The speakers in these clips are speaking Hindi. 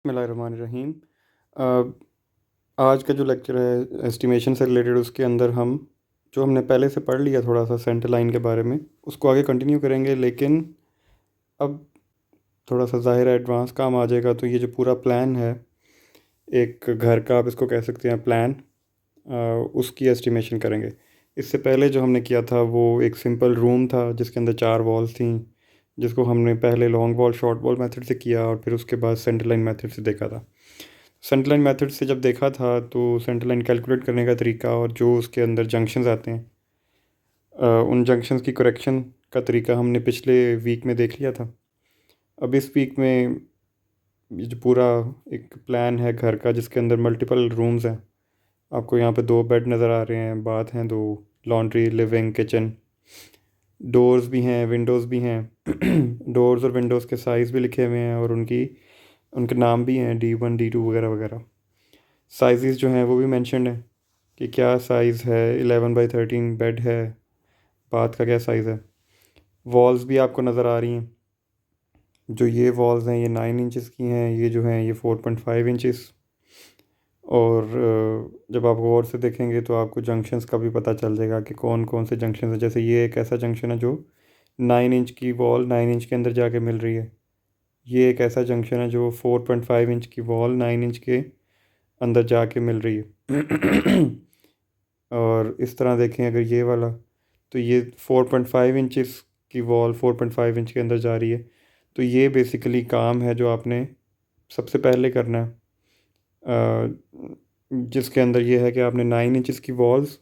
बिस्मिल्लाहिर्रहमानिर्रहीम। अ, आज का जो लेक्चर है एस्टिमेशन से रिलेटेड, उसके अंदर हम जो हमने पहले से पढ़ लिया थोड़ा सा सेंटर लाइन के बारे में, उसको आगे कंटिन्यू करेंगे। लेकिन अब थोड़ा सा ज़ाहिर है एडवांस काम आ जाएगा। तो ये जो पूरा प्लान है एक घर का, आप इसको कह सकते हैं प्लान, उसकी एस्टिमेशन करेंगे। इससे पहले जो हमने किया था वो एक सिंपल रूम था जिसके अंदर 4 वॉल्स थी, जिसको हमने पहले long wall short wall method से किया और फिर उसके बाद सेंटर लाइन मेथड से देखा था। सेंटर लाइन मेथड से जब देखा था तो सेंटर लाइन कैलकुलेट करने का तरीका और जो उसके अंदर जंक्शंस आते हैं, उन जंक्शंस की करेक्शन का तरीका हमने पिछले वीक में देख लिया था। अब इस वीक में ये जो पूरा एक प्लान है घर का जिसके अंदर मल्टीपल रूम्स हैं, आपको यहाँ पे 2 बेड नज़र आ रहे हैं, बाथ हैं 2, लॉन्ड्री, लिविंग, किचन, डोर्स भी हैं, विंडोज़ भी हैं। डोर्स और विंडोज़ के साइज़ भी लिखे हुए हैं और उनके नाम भी हैं, D1 D2 वगैरह वगैरह। साइज़ जो हैं वो भी मेंशन्ड है कि क्या साइज़ है, 11 बाई 13 बेड है, बाथ का क्या साइज़ है। वॉल्स भी आपको नज़र आ रही हैं। जो ये वॉल्स हैं ये 9 इंचज़ की हैं, ये जो हैं ये 4.5 इंचज़। और जब आप गौर से देखेंगे तो आपको जंक्शंस का भी पता चल जाएगा कि कौन कौन से जंक्शन हैं। जैसे ये एक ऐसा जंक्शन है जो 9 इंच की वॉल 9 इंच के अंदर जाके मिल रही है। ये एक ऐसा जंक्शन है जो 4.5 इंच की वॉल 9 इंच के अंदर जाके मिल रही है। और इस तरह देखें अगर ये वाला, तो ये 4.5 इंचज़ की वॉल 4.5 इंच के अंदर जा रही है। तो ये बेसिकली काम है जो आपने सबसे पहले करना है, जिसके अंदर ये है कि आपने 9 इंचज़ की वॉल्स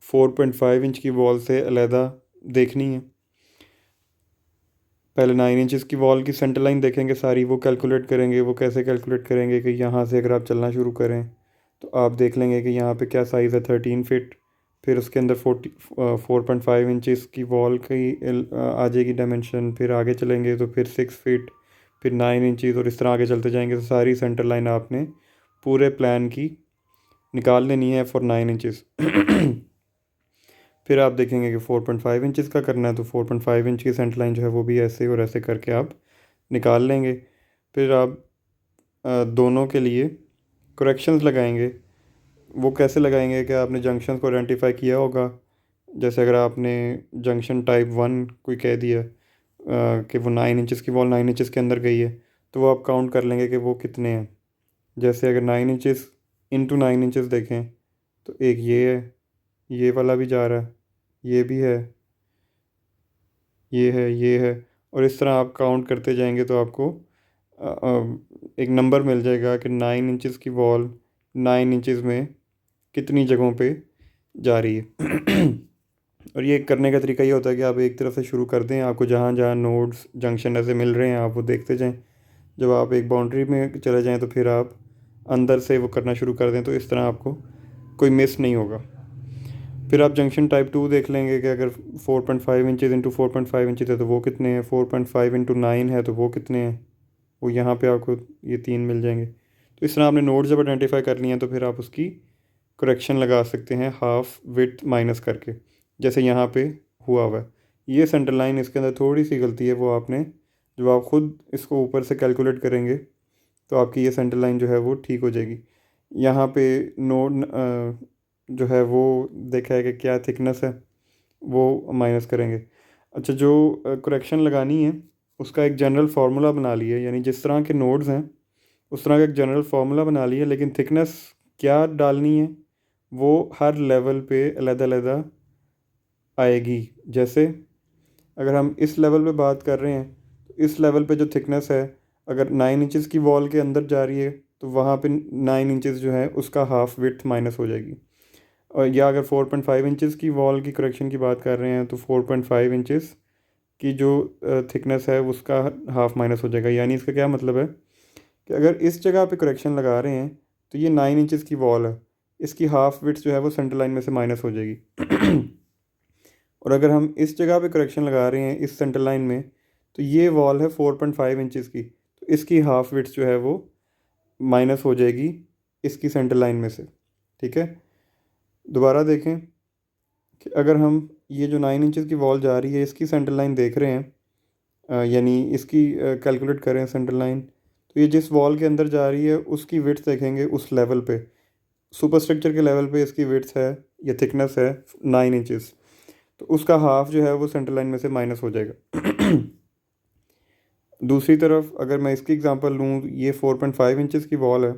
4.5 इंच की वॉल से अलहदा देखनी है। पहले 9 इंचज़ की वॉल की सेंटर लाइन देखेंगे सारी, वो कैलकुलेट करेंगे। वो कैसे कैलकुलेट करेंगे कि यहाँ से अगर आप चलना शुरू करें तो आप देख लेंगे कि यहाँ पे क्या साइज़ है, 13 फीट। फिर उसके अंदर 4.5 इंचज़ की वॉल की आ जाएगी डायमेंशन। फिर आगे चलेंगे तो फिर 6 फीट, फिर 9 इंचज़, और इस तरह आगे चलते जाएंगे। तो सारी सेंटर लाइन आपने पूरे प्लान की निकाल लेनी है फॉर 9 इंचज़। फिर आप देखेंगे कि 4.5 इंचज़ का करना है तो 4.5 इंच की सेंटर लाइन जो है वो भी ऐसे और ऐसे करके आप निकाल लेंगे। फिर आप दोनों के लिए करेक्शंस लगाएंगे। वो कैसे लगाएंगे कि आपने जंक्शन को आइडेंटिफाई किया होगा। जैसे अगर आपने जंक्शन टाइप 1 कोई कह दिया कि वो 9 इंचज़ की वॉल 9 इंचज़ के अंदर गई है, तो वो आप काउंट कर लेंगे कि वो कितने हैं। जैसे अगर 9 इंचज़ इंटू 9 इंचज़ देखें तो एक ये है, ये वाला भी जा रहा है, ये भी है, ये है, ये है। और इस तरह आप काउंट करते जाएंगे तो आपको एक नंबर मिल जाएगा कि 9 इंचज़ की वॉल 9 इंचज़ में कितनी जगहों पे जा रही है। और ये करने का तरीका ये होता है कि आप एक तरफ से शुरू कर दें, आपको जहाँ जहाँ नोड्स जंक्शन ऐसे मिल रहे हैं आप वो देखते जाएं। जब आप एक बाउंड्री में चले जाएं तो फिर आप अंदर से वो करना शुरू कर दें, तो इस तरह आपको कोई मिस नहीं होगा। फिर आप जंक्शन टाइप 2 देख लेंगे कि अगर 4.5 इंचज़ इंटू 4.5 इंचज़ है तो वो कितने हैं, 4.5 इंटू 9 है तो वो कितने हैं। वो यहाँ पे आपको ये 3 मिल जाएंगे। तो इस तरह आपने नोड जब आइडेंटिफाई कर लिए हैं तो फिर आप उसकी करेक्शन लगा सकते हैं हाफ विड्थ माइनस करके, जैसे यहाँ पे हुआ हुआ है। ये सेंटर लाइन, इसके अंदर थोड़ी सी गलती है, वो आपने जब आप ख़ुद इसको ऊपर से कैलकुलेट करेंगे तो आपकी ये सेंटर लाइन जो है वो ठीक हो जाएगी। यहाँ पे नोड जो है वो देखा है कि क्या थिकनेस है, वो माइनस करेंगे। अच्छा, जो करेक्शन लगानी है उसका एक जनरल फार्मूला बना लिया, यानी जिस तरह के नोड्स हैं उस तरह का एक जनरल फार्मूला बना लिया, लेकिन थिकनेस क्या डालनी है वो हर लेवल पे अलग-अलग आएगी। जैसे अगर हम इस लेवल पे बात कर रहे हैं तो इस लेवल पे जो थिकनेस है, अगर 9 इंचज़ की वॉल के अंदर जा रही है तो वहाँ पे 9 इंचज़ जो है उसका हाफ विड्थ माइनस हो जाएगी। और या अगर 4.5 इंचज़ की वॉल की करेक्शन की बात कर रहे हैं तो 4.5 इंचज़ की जो थिकनेस है उसका हाफ माइनस हो जाएगा। यानी इसका क्या मतलब है कि अगर इस जगह पे करेक्शन लगा रहे हैं तो ये 9 इंचज़ की वॉल है, इसकी हाफ विड्थ जो है वो सेंटर लाइन में से माइनस हो जाएगी। और अगर हम इस जगह पे करेक्शन लगा रहे हैं इस सेंटर लाइन में, तो ये वॉल है 4.5 इंचज़ की, तो इसकी हाफ विड्थ जो है वो माइनस हो जाएगी इसकी सेंटर लाइन में से। ठीक है, दोबारा देखें कि अगर हम ये जो 9 इंचज़ की वॉल जा रही है इसकी सेंटर लाइन देख रहे हैं, यानी इसकी कैलकुलेट करें सेंटर लाइन, तो ये जिस वॉल के अंदर जा रही है उसकी विड्थ देखेंगे उस लेवल पे, सुपर स्ट्रक्चर के लेवल पे इसकी विड्थ है या थिकनेस है 9 इंचेस, तो उसका हाफ जो है वो सेंटर लाइन में से माइनस हो जाएगा। दूसरी तरफ अगर मैं इसकी एग्जांपल लूँ, ये 4.5 इंचेस की वॉल है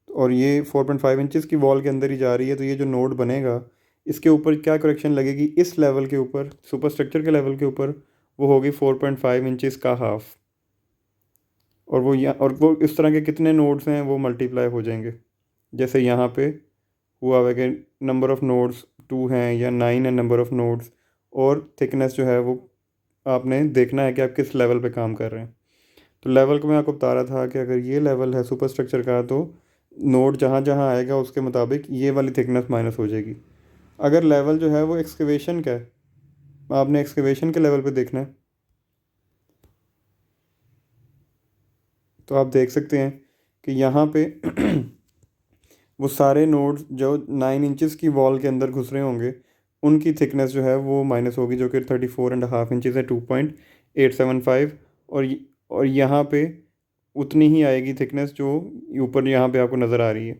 और ये 4.5 इंचेस की वॉल के अंदर ही जा रही है, तो ये जो नोड बनेगा इसके ऊपर क्या करेक्शन लगेगी, इस लेवल के ऊपर, सुपर स्ट्रक्चर के लेवल के ऊपर, वो होगी 4.5 इंचेस का हाफ। और वो इस तरह के कितने नोड्स हैं वो मल्टीप्लाई हो जाएंगे। जैसे यहाँ पे हुआ है कि नंबर ऑफ़ नोड्स 2 हैं या 9 है नंबर ऑफ़ नोड्स, और थिकनेस जो है वो आपने देखना है कि आप किस लेवल पे काम कर रहे हैं। तो लेवल को मैं आपको बता रहा था कि अगर ये लेवल है सुपर स्ट्रक्चर का, तो नोड जहाँ जहाँ आएगा उसके मुताबिक ये वाली थिकनेस माइनस हो जाएगी। अगर लेवल जो है वो एक्सकवेशन का है, आपने एक्सकवेशन के लेवल पे देखना है, तो आप देख सकते हैं कि यहाँ पे वो सारे नोड्स जो 9 इंचेस की वॉल के अंदर घुस रहे होंगे उनकी थिकनेस जो है वो माइनस होगी, जो कि 34.5 इंचेस है, 2.875। और यहाँ पे उतनी ही आएगी थिकनेस जो ऊपर यहाँ पे आपको नज़र आ रही है,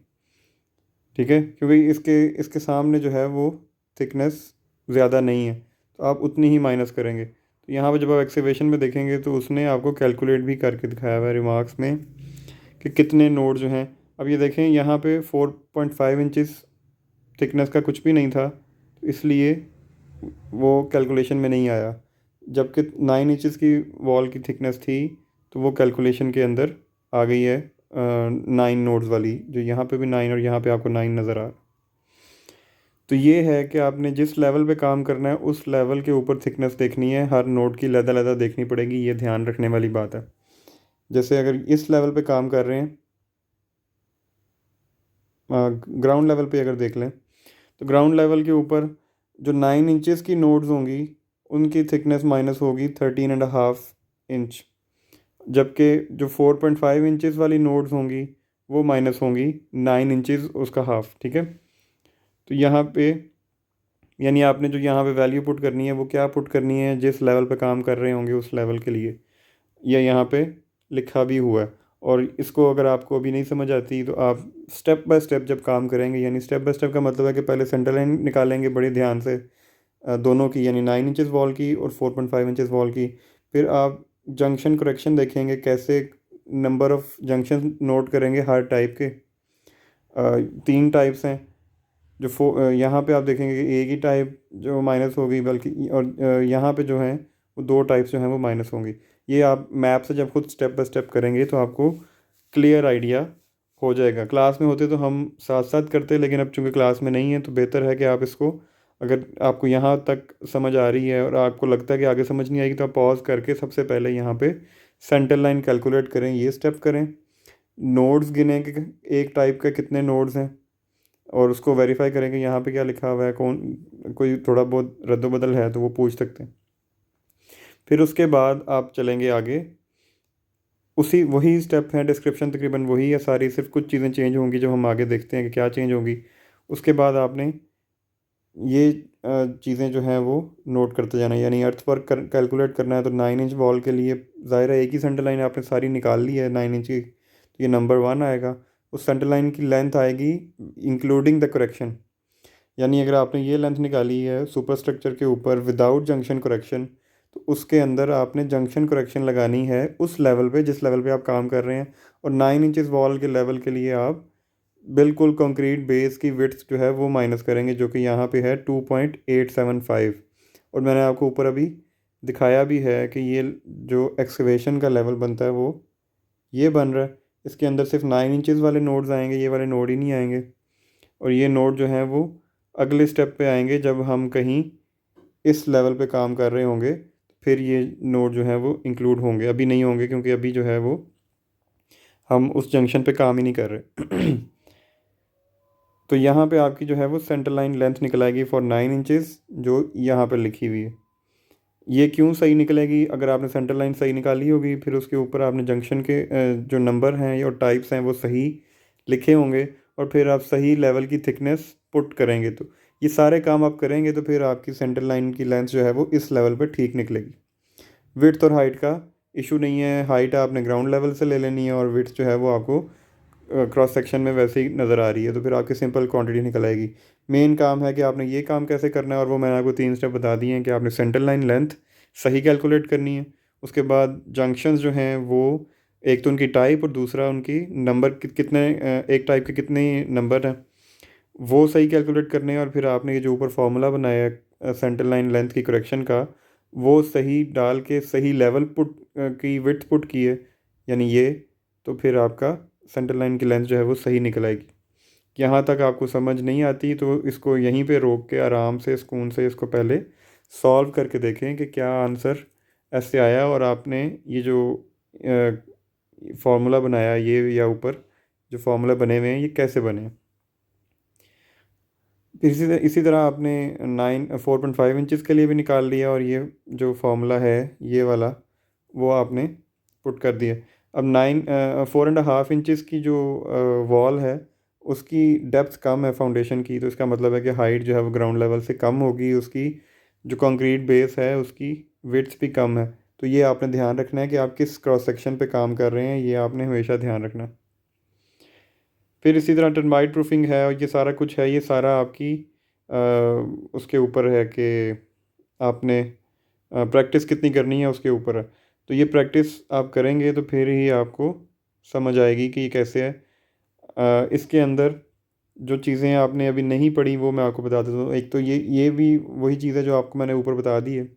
ठीक है, क्योंकि इसके इसके सामने जो है वो थिकनेस ज़्यादा नहीं है, तो आप उतनी ही माइनस करेंगे। तो यहाँ पे जब आप एक्सीवेशन में देखेंगे तो उसने आपको कैलकुलेट भी करके दिखाया हुआ है रिमार्क्स में कि कितने नोड जो हैं। अब ये देखें यहाँ पे 4.5 इंचेस थिकनेस का कुछ भी नहीं था, तो इसलिए वो कैलकुलेशन में नहीं आया, जबकि 9 इंचेस की वॉल की थिकनेस थी तो वो कैलकुलेशन के अंदर आ गई है 9 नोड्स वाली, जो यहाँ पे भी 9 और यहाँ पे आपको 9 नज़र आ रहा है। तो ये है कि आपने जिस लेवल पे काम करना है उस लेवल के ऊपर थिकनेस देखनी है, हर नोड की लदा देखनी पड़ेगी, ये ध्यान रखने वाली बात है। जैसे अगर इस लेवल पे काम कर रहे हैं, ग्राउंड लेवल पे अगर देख लें, तो ग्राउंड लेवल के ऊपर जो 9 इंचेस की नोड्स होंगी उनकी थिकनेस माइनस होगी 13.5 इंच, जबकि जो 4.5 इंचेस वाली नोड्स होंगी वो माइनस होंगी 9 इंचेस उसका हाफ, ठीक है। तो यहाँ पे यानी आपने जो यहाँ पे वैल्यू पुट करनी है वो क्या पुट करनी है, जिस लेवल पे काम कर रहे होंगे उस लेवल के लिए, यह यहाँ पे लिखा भी हुआ है। और इसको अगर आपको अभी नहीं समझ आती तो आप स्टेप बाय स्टेप जब काम करेंगे, यानी स्टेप बाय स्टेप का मतलब है कि पहले सेंटर लाइन निकालेंगे बड़े ध्यान से, दोनों की, यानी 9 इंचेस वॉल की और 4.5 इंचेस वॉल की। फिर आप जंक्शन करेक्शन देखेंगे कैसे, नंबर ऑफ़ जंक्शन नोट करेंगे हर टाइप के, 3 टाइप्स हैं। यहाँ पे आप देखेंगे कि एक ही टाइप जो माइनस होगी, बल्कि और यहाँ पे जो है वो 2 टाइप्स जो हैं वो माइनस होंगी। ये आप मैप से जब खुद स्टेप बाय स्टेप करेंगे तो आपको क्लियर आइडिया हो जाएगा। क्लास में होते तो हम साथ साथ करते, लेकिन अब चूंकि क्लास में नहीं है तो बेहतर है कि आप इसको, अगर आपको यहाँ तक समझ आ रही है और आपको लगता है कि आगे समझ नहीं आएगी, तो आप पॉज करके सबसे पहले यहाँ पे सेंटर लाइन कैलकुलेट करें, ये स्टेप करें, नोड्स गिनें कि एक टाइप का कितने नोड्स हैं, और उसको वेरीफाई करेंगे यहाँ पे क्या लिखा हुआ है, कौन कोई थोड़ा बहुत रद्द-बदल है तो वो पूछ सकते हैं। फिर उसके बाद आप चलेंगे आगे, उसी वही स्टेप हैं, डिस्क्रिप्शन तकरीबन वही है सारी, सिर्फ कुछ चीज़ें चेंज होंगी जो हम आगे देखते हैं कि क्या चेंज होंगी। उसके बाद आपने ये चीज़ें जो हैं वो नोट करते जाना है, यानी अर्थ वर्क कैलकुलेट करना है। तो 9 इंच वॉल के लिए ज़ाहिर है एक ही सेंटर लाइन आपने सारी निकाल ली है 9 इंच की, तो ये नंबर 1 आएगा। उस सेंटर लाइन की लेंथ आएगी इंक्लूडिंग द करेक्शन, यानी अगर आपने ये लेंथ निकाली है सुपर स्ट्रक्चर के ऊपर विदाउट जंक्शन करेक्शन, तो उसके अंदर आपने जंक्शन करेक्शन लगानी है उस लेवल पे जिस लेवल पे आप काम कर रहे हैं। और 9 इंचेस वॉल के लेवल के लिए आप बिल्कुल कंक्रीट बेस की विड्थ जो है वो माइनस करेंगे, जो कि यहाँ पे है 2.875। और मैंने आपको ऊपर अभी दिखाया भी है कि ये जो एक्सकवेशन का लेवल बनता है वो ये बन रहा है, इसके अंदर सिर्फ 9 इंचेस वाले नोड्स आएंगे, ये वाले नोड ही नहीं आएंगे। और ये नोड जो हैं वो अगले स्टेप पे आएंगे जब हम कहीं इस लेवल पे काम कर रहे होंगे, फिर ये नोड जो है वो इंक्लूड होंगे, अभी नहीं होंगे क्योंकि अभी जो है वो हम उस जंक्शन पे काम ही नहीं कर रहे। तो यहाँ पे आपकी जो है वो सेंटर लाइन लेंथ निकल आएगी फॉर 9 इंचेस, जो यहाँ पर लिखी हुई है। ये क्यों सही निकलेगी, अगर आपने सेंटर लाइन सही निकाली होगी, फिर उसके ऊपर आपने जंक्शन के जो नंबर हैं और टाइप्स हैं वो सही लिखे होंगे, और फिर आप सही लेवल की थिकनेस पुट करेंगे, तो ये सारे काम आप करेंगे तो फिर आपकी सेंटर लाइन की लेंथ जो है वो इस लेवल पर ठीक निकलेगी। विड्थ और हाइट का इशू नहीं है, हाइट आपने ग्राउंड लेवल से ले लेनी है और विड्थ जो है वो आपको क्रॉस सेक्शन में वैसे ही नज़र आ रही है, तो फिर आपकी सिंपल क्वांटिटी निकल आएगी। मेन काम है कि आपने ये काम कैसे करना है, और वो मैंने आपको 3 स्टेप बता दिए हैं कि आपने सेंटर लाइन लेंथ सही कैलकुलेट करनी है। उसके बाद जंक्शंस जो हैं वो, एक तो उनकी टाइप और दूसरा उनकी नंबर कितने, एक टाइप के कितने नंबर हैं वो सही कैलकुलेट करने हैं। और फिर आपने ये जो ऊपर फार्मूला बनाया है सेंटर लाइन लेंथ की करेक्शन का, वो सही डाल के सही लेवल पुट की विड्थ पुट की है, यानी ये, तो फिर आपका सेंटर लाइन की लेंथ जो है वो सही निकल आएगी। यहाँ तक आपको समझ नहीं आती तो इसको यहीं पे रोक के आराम से सुकून से इसको पहले सॉल्व करके देखें कि क्या आंसर ऐसे आया, और आपने ये जो फार्मूला बनाया ये, या ऊपर जो फार्मूला बने हुए हैं ये कैसे बने। फिर इसी तरह आपने 4.5 इंचज़ के लिए भी निकाल लिया, और ये जो फार्मूला है ये वाला वो आपने पुट कर दिया। अब 4.5 इंचज़ की जो वॉल है उसकी डेप्थ कम है फाउंडेशन की, तो इसका मतलब है कि हाइट जो है वो ग्राउंड लेवल से कम होगी, उसकी जो कंक्रीट बेस है उसकी विड्थ भी कम है। तो ये आपने ध्यान रखना है कि आप किस क्रॉस सेक्शन पे काम कर रहे हैं, ये आपने हमेशा ध्यान रखना। फिर इसी तरह टर्माइट प्रूफिंग है, और ये सारा कुछ है, ये सारा आपकी उसके ऊपर है कि आपने प्रैक्टिस कितनी करनी है उसके ऊपर है। तो ये प्रैक्टिस आप करेंगे तो फिर ही आपको समझ आएगी कि ये कैसे है। इसके अंदर जो चीज़ें आपने अभी नहीं पढ़ी वो मैं आपको बता देता हूँ। एक तो ये भी वही चीज़ है जो आपको मैंने ऊपर बता दी है।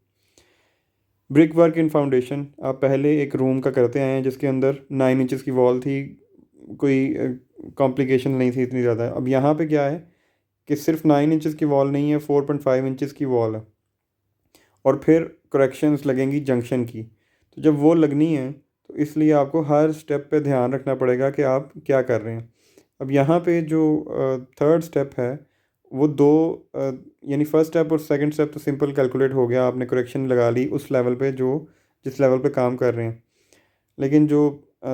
ब्रिक वर्क इन फाउंडेशन आप पहले एक रूम का करते आए हैं जिसके अंदर 9 इंचज़ की वॉल थी, कोई कॉम्प्लिकेशन नहीं थी इतनी ज़्यादा। अब यहाँ पे क्या है कि सिर्फ 9 इंचज़ की वॉल नहीं है, 4.5 इंचज़ की वॉल है, और फिर करेक्शंस लगेंगी जंक्शन की। तो जब वो लगनी है तो इसलिए आपको हर स्टेप पे ध्यान रखना पड़ेगा कि आप क्या कर रहे हैं। अब यहाँ पे जो थर्ड स्टेप है वो दो, यानी फर्स्ट स्टेप और सेकंड स्टेप तो सिंपल कैलकुलेट हो गया, आपने करेक्शन लगा ली उस लेवल पे जो जिस लेवल पे काम कर रहे हैं। लेकिन जो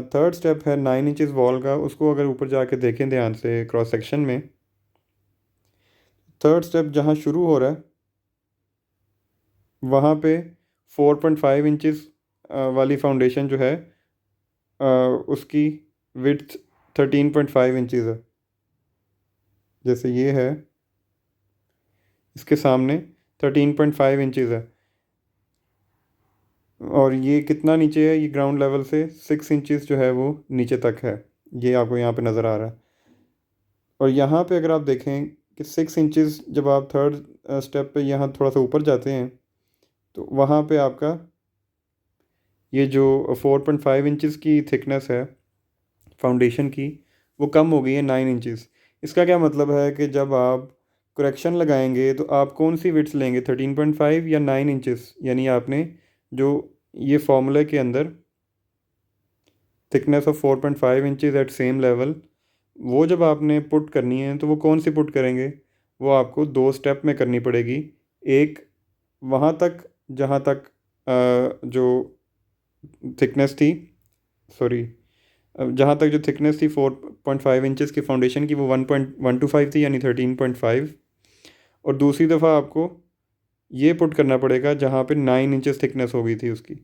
थर्ड स्टेप है 9 इंचज़ वॉल का, उसको अगर ऊपर जाके देखें ध्यान से क्रॉस सेक्शन में, थर्ड स्टेप जहाँ शुरू हो रहा है वहाँ पे 4.5 इंचज़ वाली फाउंडेशन जो है उसकी विड्थ 13.5 इंचज़ है। जैसे ये है, इसके सामने 13.5 इंचज़ है, और ये कितना नीचे है, ये ग्राउंड लेवल से 6 इंचज़ जो है वो नीचे तक है, ये आपको यहाँ पे नज़र आ रहा है। और यहाँ पे अगर आप देखें कि 6 इंचज़ जब आप थर्ड स्टेप पे यहाँ थोड़ा सा ऊपर जाते हैं तो वहाँ पे आपका ये जो 4.5 इंचज़ की थिकनेस है फाउंडेशन की वो कम हो गई है 9 इंचज़। इसका क्या मतलब है कि जब आप करेक्शन लगाएंगे तो आप कौन सी विड्थ लेंगे, 13.5 या 9 इंचज़, यानी आपने जो ये फार्मूले के अंदर thickness of 4.5 inches at same level, वो जब आपने पुट करनी है तो वो कौन सी पुट करेंगे, वो आपको दो स्टेप में करनी पड़ेगी। एक वहाँ तक जहाँ तक जो थिकनेस थी, सॉरी, जहाँ तक जो थिकनेस थी 4.5 इंचज़ की फाउंडेशन की वो 1.125 थी, यानी 13.5। और दूसरी दफ़ा आपको ये पुट करना पड़ेगा जहाँ पे 9 इंचज़ थिकनेस हो गई थी उसकी।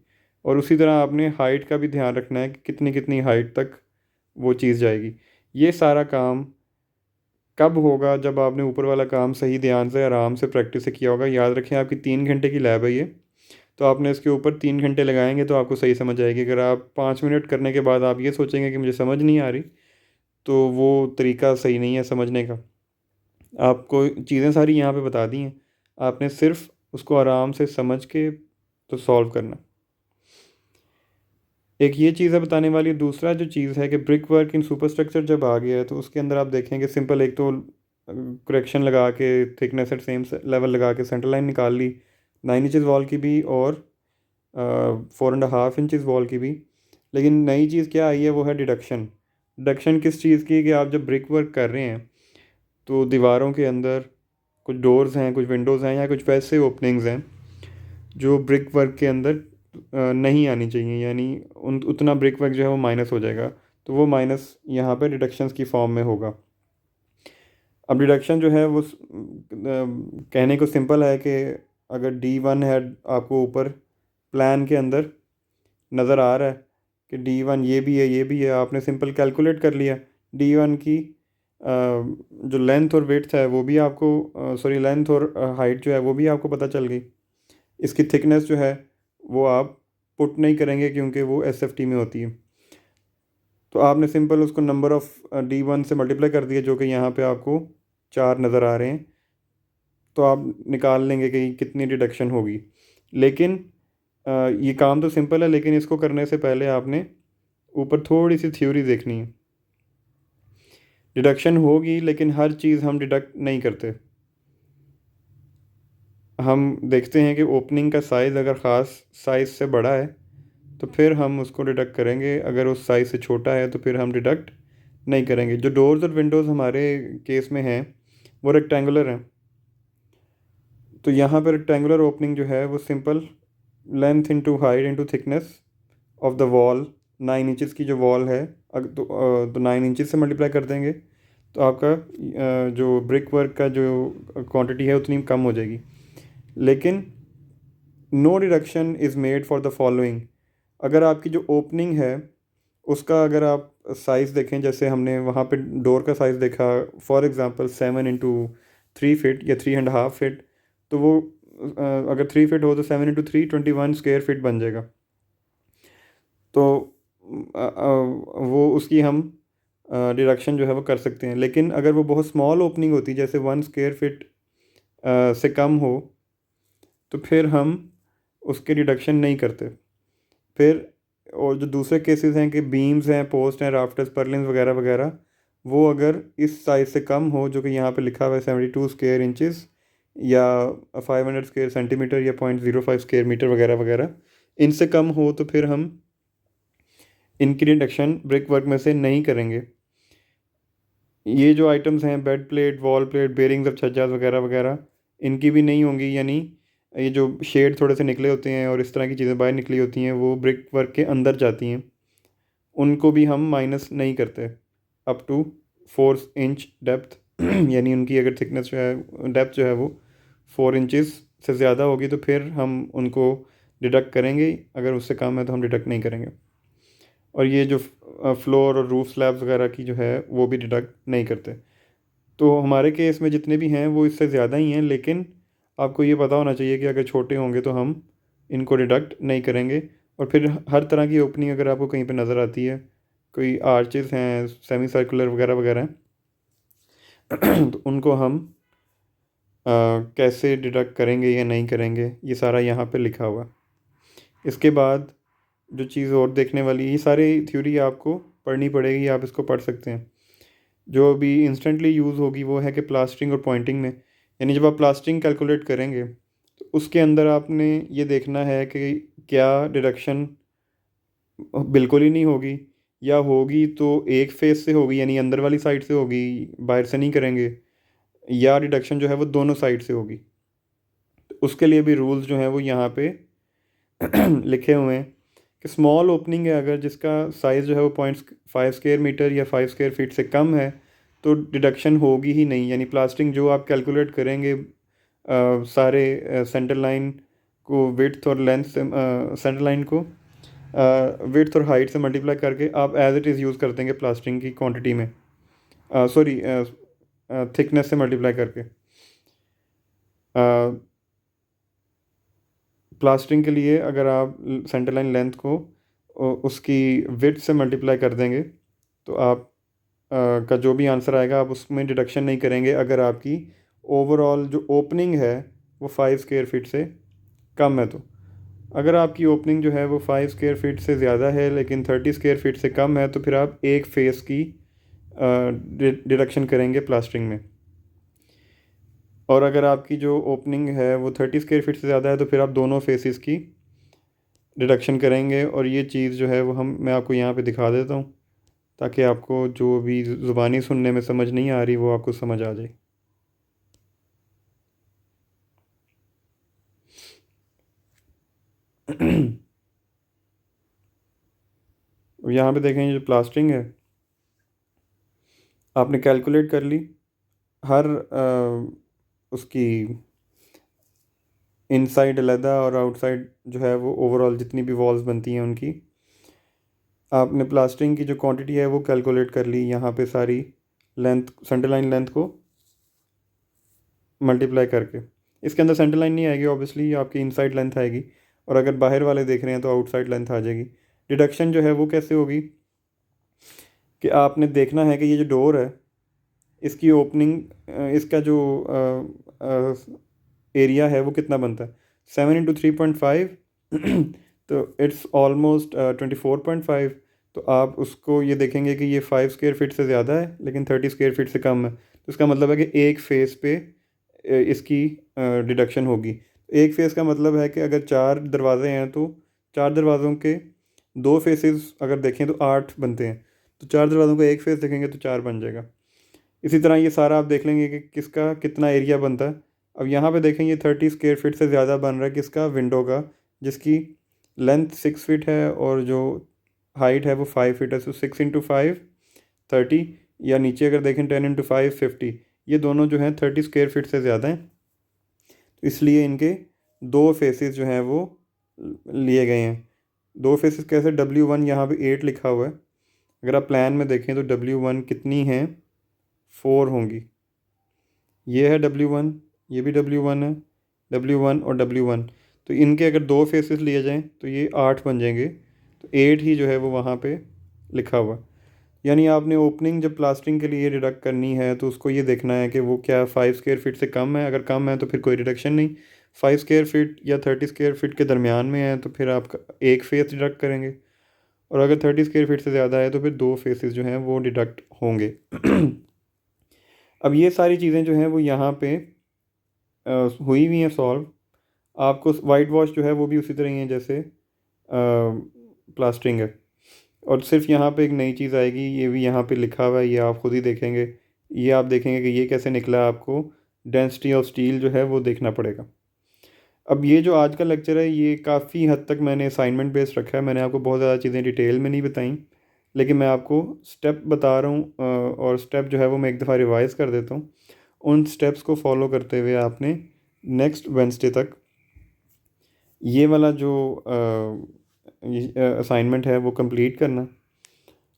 और उसी तरह आपने हाइट का भी ध्यान रखना है कि कितनी कितनी हाइट तक वो चीज़ जाएगी। ये सारा काम कब होगा, जब आपने ऊपर वाला काम सही ध्यान से आराम से प्रैक्टिस से किया होगा। याद रखें आपकी 3 घंटे की लैब है ये, तो आपने इसके ऊपर 3 घंटे लगाएंगे तो आपको सही समझ आएगी। अगर आप 5 मिनट करने के बाद आप ये सोचेंगे कि मुझे समझ नहीं आ रही, तो वो तरीका सही नहीं है समझने का। आपको चीज़ें सारी यहाँ पे बता दी हैं, आपने सिर्फ उसको आराम से समझ के तो सॉल्व करना। एक ये चीज़ है बताने वाली। दूसरा जो चीज़ है कि ब्रिक वर्क इन सुपरस्ट्रक्चर जब आ गया है तो उसके अंदर आप देखेंगे सिंपल, एक तो करेक्शन लगा के थिकनेस एट सेम लेवल लगा के सेंटर लाइन निकाल ली 9 इंचज़ वॉल की भी, और 4.5 इंचज़ वॉल की भी। लेकिन नई चीज़ क्या आई है वो है डिडक्शन। डिडक्शन किस चीज़ की, कि आप जब ब्रिक वर्क कर रहे हैं तो दीवारों के अंदर कुछ डोर्स हैं, कुछ विंडोज़ हैं, या कुछ वैसे ओपनिंग्स हैं जो ब्रिक वर्क के अंदर नहीं आनी चाहिए, यानी उतना ब्रिक वर्क जो है वो माइनस हो जाएगा। तो वो माइनस यहाँ पे डिडक्शंस की फॉर्म में होगा। अब डिडक्शन जो है वो कहने को सिंपल है कि अगर D1 है आपको ऊपर प्लान के अंदर नज़र आ रहा है कि D1 ये भी है, ये भी है, आपने सिंपल कैलकुलेट कर लिया। D1 की जो लेंथ और विड्थ है वो भी आपको, सॉरी, लेंथ और हाइट जो है वो भी आपको पता चल गई। इसकी थिकनेस जो है वो आप पुट नहीं करेंगे क्योंकि वो SFT में होती है। तो आपने सिंपल उसको नंबर ऑफ़ D1 से मल्टीप्लाई कर दिया, जो कि यहाँ पे आपको 4 नज़र आ रहे हैं। तो आप निकाल लेंगे कि कितनी डिडक्शन होगी। लेकिन ये काम तो सिंपल है, लेकिन इसको करने से पहले आपने ऊपर थोड़ी सी थ्योरी देखनी है। डिडक्शन होगी लेकिन हर चीज़ हम डिडक्ट नहीं करते। हम देखते हैं कि ओपनिंग का साइज़ अगर ख़ास साइज़ से बड़ा है तो फिर हम उसको डिडक्ट करेंगे, अगर उस साइज़ से छोटा है तो फिर हम डिडक्ट नहीं करेंगे। जो डोर्स और विंडोज़ हमारे केस में हैं वो रेक्टेंगुलर हैं, तो यहाँ पर रेक्टेंगुलर ओपनिंग जो है वो simple length into height into thickness of the wall, 9 inches की जो वॉल है, तो 9 इंचज़ से मल्टीप्लाई कर देंगे तो आपका जो ब्रिक वर्क का जो क्वांटिटी है उतनी कम हो जाएगी। लेकिन no deduction is made for the following. अगर आपकी जो ओपनिंग है उसका अगर आप साइज़ देखें, जैसे हमने वहाँ पे डोर का साइज़ देखा, फॉर एग्ज़ाम्पल 7 इंटू 3 फीट या 3.5 फीट, तो वो अगर 3 फीट हो तो 7 इंटू 3 21 स्क्वायर फीट बन जाएगा। तो वो उसकी हम डिडक्शन जो है वो कर सकते हैं। लेकिन अगर वो बहुत स्मॉल ओपनिंग होती है, जैसे 1 स्क्वायर फीट से कम हो, तो फिर हम उसके डिडक्शन नहीं करते। फिर और जो दूसरे केसेस हैं कि बीम्स हैं, पोस्ट हैं, राफ्टर्स, पर्लिन्स वगैरह वगैरह, वो अगर इस साइज़ से कम हो, जो कि यहाँ पे लिखा हुआ है 72 स्क्वायर इंचज़ या 500 स्क्वायर सेंटीमीटर या 0.05 स्क्वायर मीटर वगैरह वगैरह, इनसे कम हो तो फिर हम इनकी डिडक्शन ब्रिक वर्क में से नहीं करेंगे। ये जो आइटम्स हैं, bed plate, wall plate, bearings of छज्जास वगैरह वगैरह, इनकी भी नहीं होंगी। यानी ये जो शेड थोड़े से निकले होते हैं और इस तरह की चीज़ें बाहर निकली होती हैं वो ब्रिक वर्क के अंदर जाती हैं, उनको भी हम माइनस नहीं करते अप टू 4 इंच डेप्थ। यानी उनकी अगर थिकनेस जो है, डेप्थ जो है वो 4 इंचज़ से ज़्यादा होगी तो फिर हम उनको डिडक्ट करेंगे, अगर उससे कम है तो हम डिडक्ट नहीं करेंगे। और ये जो फ्लोर और रूफ स्लैब्स वगैरह की जो है वो भी डिडक्ट नहीं करते। तो हमारे केस में जितने भी हैं वो इससे ज़्यादा ही हैं, लेकिन आपको ये पता होना चाहिए कि अगर छोटे होंगे तो हम इनको डिडक्ट नहीं करेंगे। और फिर हर तरह की ओपनिंग अगर आपको कहीं पे नज़र आती है, कोई आर्चेस हैं, सेमी सर्कुलर वगैरह वगैरह हैं, तो उनको हम कैसे डिडक्ट करेंगे या नहीं करेंगे, ये सारा यहाँ पे लिखा हुआ है। इसके बाद जो चीज़ और देखने वाली, ये सारी थ्योरी आपको पढ़नी पड़ेगी, आप इसको पढ़ सकते हैं। जो अभी इंस्टेंटली यूज़ होगी वो है कि प्लास्टरिंग और पॉइंटिंग में। यानी जब आप प्लास्टरिंग कैलकुलेट करेंगे तो उसके अंदर आपने ये देखना है कि क्या डिडक्शन बिल्कुल ही नहीं होगी, या होगी तो एक फेस से होगी, यानी अंदर वाली साइड से होगी, बाहर से नहीं करेंगे, या डिडक्शन जो है वो दोनों साइड से होगी। तो उसके लिए भी रूल्स जो हैं वो यहाँ पे लिखे हुए हैं कि स्मॉल ओपनिंग है अगर जिसका साइज़ जो है वो 0.5 स्क्वायर मीटर या 5 स्क्वायर फीट से कम है तो डिडक्शन होगी ही नहीं। यानी प्लास्टरिंग जो आप कैलकुलेट करेंगे, सारे सेंटर लाइन को विड्थ और लेंथ से, सेंटर लाइन को विड्थ और हाइट से मल्टीप्लाई करके आप एज इट इज़ यूज़ कर देंगे प्लास्टरिंग की क्वांटिटी में, सॉरी, थिकनेस से मल्टीप्लाई करके। प्लास्टरिंग के लिए अगर आप सेंटर लाइन लेंथ को उसकी विड्थ से मल्टीप्लाई कर देंगे तो आप का जो भी आंसर आएगा आप उसमें डिडक्शन नहीं करेंगे अगर आपकी ओवरऑल जो ओपनिंग है वो 5 स्क्वायर फीट से कम है। तो अगर आपकी ओपनिंग जो है वो 5 स्क्वायर फीट से ज़्यादा है लेकिन 30 स्क्वायर फीट से कम है तो फिर आप एक फेस की डिडक्शन करेंगे प्लास्टरिंग में। और अगर आपकी जो ओपनिंग है वो 30 स्क्वायर फीट से ज़्यादा है तो फिर आप दोनों फेसेस की डिडक्शन करेंगे। और ये चीज़ जो है वो मैं आपको यहाँ पे दिखा देता हूँ ताकि आपको जो भी ज़ुबानी सुनने में समझ नहीं आ रही वो आपको समझ आ जाए। यहाँ पे देखें जो प्लास्टरिंग है आपने कैलकुलेट कर ली, हर उसकी इनसाइड अलहदा और आउटसाइड जो है वो ओवरऑल जितनी भी वॉल्स बनती हैं उनकी। आपने प्लास्टरिंग की जो क्वांटिटी है वो कैलकुलेट कर ली यहाँ पे सारी, लेंथ सेंटर लाइन लेंथ को मल्टीप्लाई करके। इसके अंदर सेंटर लाइन नहीं आएगी ऑब्वियसली, आपकी इनसाइड लेंथ आएगी, और अगर बाहर वाले देख रहे हैं तो आउटसाइड लेंथ आ जाएगी। डिडक्शन जो है वो कैसे होगी कि आपने देखना है कि ये जो डोर है इसकी ओपनिंग, इसका जो एरिया है वो कितना बनता है, 7 × 3.5 तो इट्स ऑलमोस्ट 24.5। तो आप उसको ये देखेंगे कि ये 5 स्क्वायर फीट से ज़्यादा है लेकिन 30 स्क्वायर फीट से कम है, तो इसका मतलब है कि एक फेस पे इसकी डिडक्शन होगी। एक फेस का मतलब है कि अगर 4 दरवाजे हैं तो 4 दरवाज़ों के 2 फेसेस अगर देखें तो 8 बनते हैं, तो 4 दरवाज़ों का एक फेस देखेंगे तो 4 बन जाएगा। इसी तरह ये सारा आप देख लेंगे कि किसका कितना एरिया बनता है। अब यहाँ पे देखें ये 30 स्क्वायर फीट से ज़्यादा बन रहा है किसका, विंडो का, जिसकी लेंथ 6 फीट है और जो हाइट है वो 5 फीट है। सो 6 × 5 30, या नीचे अगर देखें 10 × 5 50। ये दोनों जो हैं 30 स्क्वायर फीट से ज़्यादा हैं, तो इसलिए इनके 2 फेसेस जो हैं वो लिए गए हैं। 2 फेसेस कैसे, W1 यहाँ पे 8 लिखा हुआ है, अगर आप प्लान में देखें तो W1 कितनी हैं, 4 होंगी। ये है W1, ये भी W1 है, W1 और W1, तो इनके अगर 2 फेसेस लिए जाएं तो ये 8 बन जाएंगे, तो 8 ही जो है वो वहाँ पे लिखा हुआ। यानी आपने ओपनिंग जब प्लास्टरिंग के लिए डिडक्ट करनी है तो उसको ये देखना है कि वो क्या 5 स्क्वायर फीट से कम है, अगर कम है तो फिर कोई डिडक्शन नहीं, 5 स्क्वायर फीट या 30 स्क्वायर फीट के दरमियान में है तो फिर आप एक फेस डिडक्ट करेंगे, और अगर 30 स्क्वायर फीट से ज़्यादा है तो फिर 2 फेसेस जो हैं वो डिडक्ट होंगे। अब ये सारी चीज़ें जो हैं वो यहाँ पे हुई हुई हैं सॉल्व। आपको वाइट वॉश जो है वो भी उसी तरह ही है जैसे प्लास्टरिंग है, और सिर्फ यहाँ पे एक नई चीज़ आएगी, ये भी यहाँ पे लिखा हुआ है, ये आप खुद ही देखेंगे। ये आप देखेंगे कि ये कैसे निकला, आपको डेंसिटी ऑफ स्टील जो है वो देखना पड़ेगा। अब ये जो आज का लेक्चर है ये काफ़ी हद तक मैंने असाइनमेंट बेस्ड रखा है, मैंने आपको बहुत ज़्यादा चीज़ें डिटेल में नहीं बताई, लेकिन मैं आपको स्टेप बता रहा हूँ, और स्टेप जो है वो मैं एक दफ़ा रिवाइज़ कर देता हूँ। उन स्टेप्स को फॉलो करते हुए आपने नेक्स्ट वेडनेसडे तक ये वाला जो असाइनमेंट है वो कंप्लीट करना,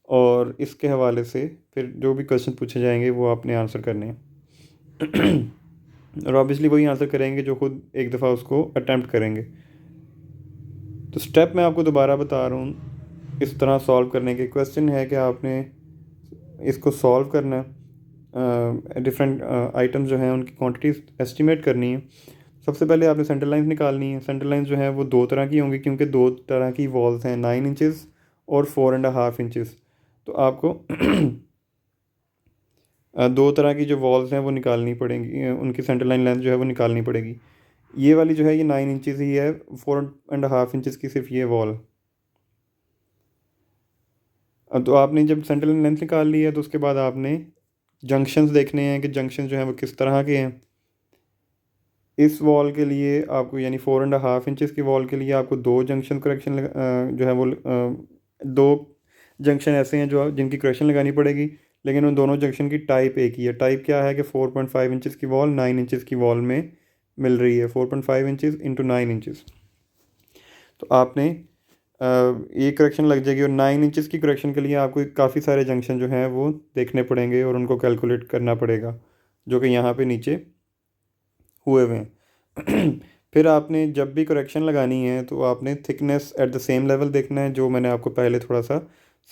और इसके हवाले से फिर जो भी क्वेश्चन पूछे जाएंगे वो आपने आंसर करने हैं। और ऑब्वियसली वही आंसर करेंगे जो खुद एक दफ़ा उसको अटैम्प्ट करेंगे। तो स्टेप मैं आपको दोबारा बता रहा हूँ इस तरह सॉल्व करने के। क्वेश्चन है कि आपने इसको सॉल्व करना, डिफरेंट आइटम्स जो हैं उनकी क्वांटिटीज एस्टिमेट करनी है। सबसे पहले आपने सेंटर लाइंस निकालनी है। सेंटर लाइंस जो है वो 2 तरह की होंगी क्योंकि 2 तरह की वॉल्स हैं, 9 इंचेस और 4.5 इंचेस। तो आपको 2 तरह की जो वॉल्स हैं वो निकालनी पड़ेंगी, उनकी सेंटर लाइन लेंथ जो है वो निकालनी पड़ेगी। ये वाली जो है ये 9 इंचेस ही है, 4.5 इंचेस की सिर्फ ये वॉल। तो आपने जब सेंटर लाइन लेंथ निकाल ली है तो उसके बाद आपने जंक्शंस देखने हैं कि जंक्शन जो हैं वो किस तरह के हैं। इस वॉल के लिए आपको, यानी 4.5 इंचेस की वॉल के लिए आपको 2 जंक्शन करेक्शन जो है वो 2 जंक्शन ऐसे हैं जो जिनकी करेक्शन लगानी पड़ेगी, लेकिन उन दोनों जंक्शन की टाइप एक ही है। टाइप क्या है कि 4.5 इंचेस की वॉल 9 इंचेस की वॉल में मिल रही है, 4.5 इंचेस × 9 इंचेस। तो आपने ये करेक्शन लग जाएगी, और 9 इंचेस की करेक्शन के लिए आपको काफ़ी सारे जंक्शन जो हैं वो देखने पड़ेंगे और उनको कैलकुलेट करना पड़ेगा, जो कि यहाँ पे नीचे हुए हुए हैं। फिर आपने जब भी करेक्शन लगानी है तो आपने thickness at the same level देखना है, जो मैंने आपको पहले थोड़ा सा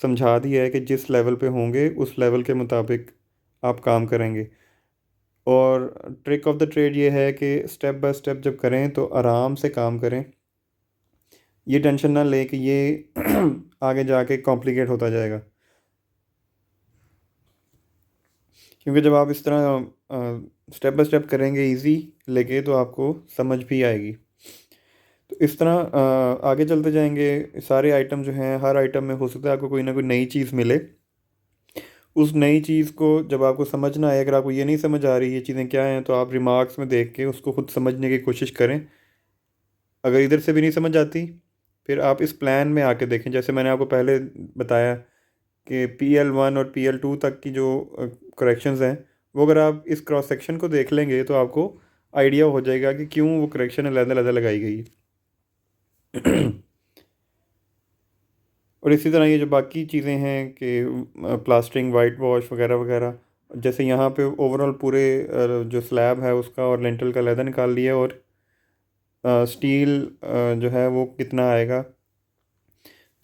समझा दिया है कि जिस लेवल पे होंगे उस लेवल के मुताबिक आप काम करेंगे। और ट्रिक ऑफ द ट्रेड ये है कि स्टेप बाय स्टेप जब करें तो आराम से काम करें, ये टेंशन ना लें कि ये आगे जाके कॉम्प्लिकेट होता जाएगा, क्योंकि जब आप इस तरह स्टेप बाय स्टेप करेंगे इजी लेके तो आपको समझ भी आएगी। तो इस तरह आगे चलते जाएंगे। सारे आइटम जो हैं, हर आइटम में हो सकता है आपको कोई ना कोई नई चीज़ मिले। उस नई चीज़ को जब आपको समझ ना आए, अगर आपको ये नहीं समझ आ रही ये चीज़ें क्या हैं, तो आप रिमार्क्स में देख के उसको खुद समझने की कोशिश करें। अगर इधर से भी नहीं समझ आती फिर आप इस प्लान में आके देखें, जैसे मैंने आपको पहले बताया कि PL1 और PL2 तक की जो करेक्शंस हैं, वो अगर आप इस क्रॉस सेक्शन को देख लेंगे तो आपको आइडिया हो जाएगा कि क्यों वो करेक्शन अलग-अलग लगाई गई। और इसी तरह ये जो बाकी चीज़ें हैं कि प्लास्टरिंग, वाइट वॉश वगैरह वगैरह, जैसे यहाँ पे ओवरऑल पूरे जो स्लैब है उसका और लेंटल का अलहदा निकाल लिया, और स्टील जो है वो कितना आएगा,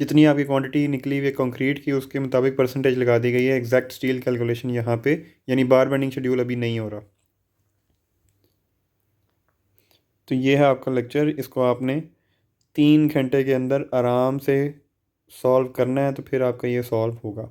जितनी आपकी क्वांटिटी निकली हुई है कंक्रीट की उसके मुताबिक परसेंटेज लगा दी गई है। एग्जैक्ट स्टील कैलकुलेशन यहाँ पे, यानी बार बेंडिंग शेड्यूल अभी नहीं हो रहा। तो ये है आपका लेक्चर, इसको आपने 3 घंटे के अंदर आराम से सॉल्व करना है, तो फिर आपका ये सॉल्व होगा।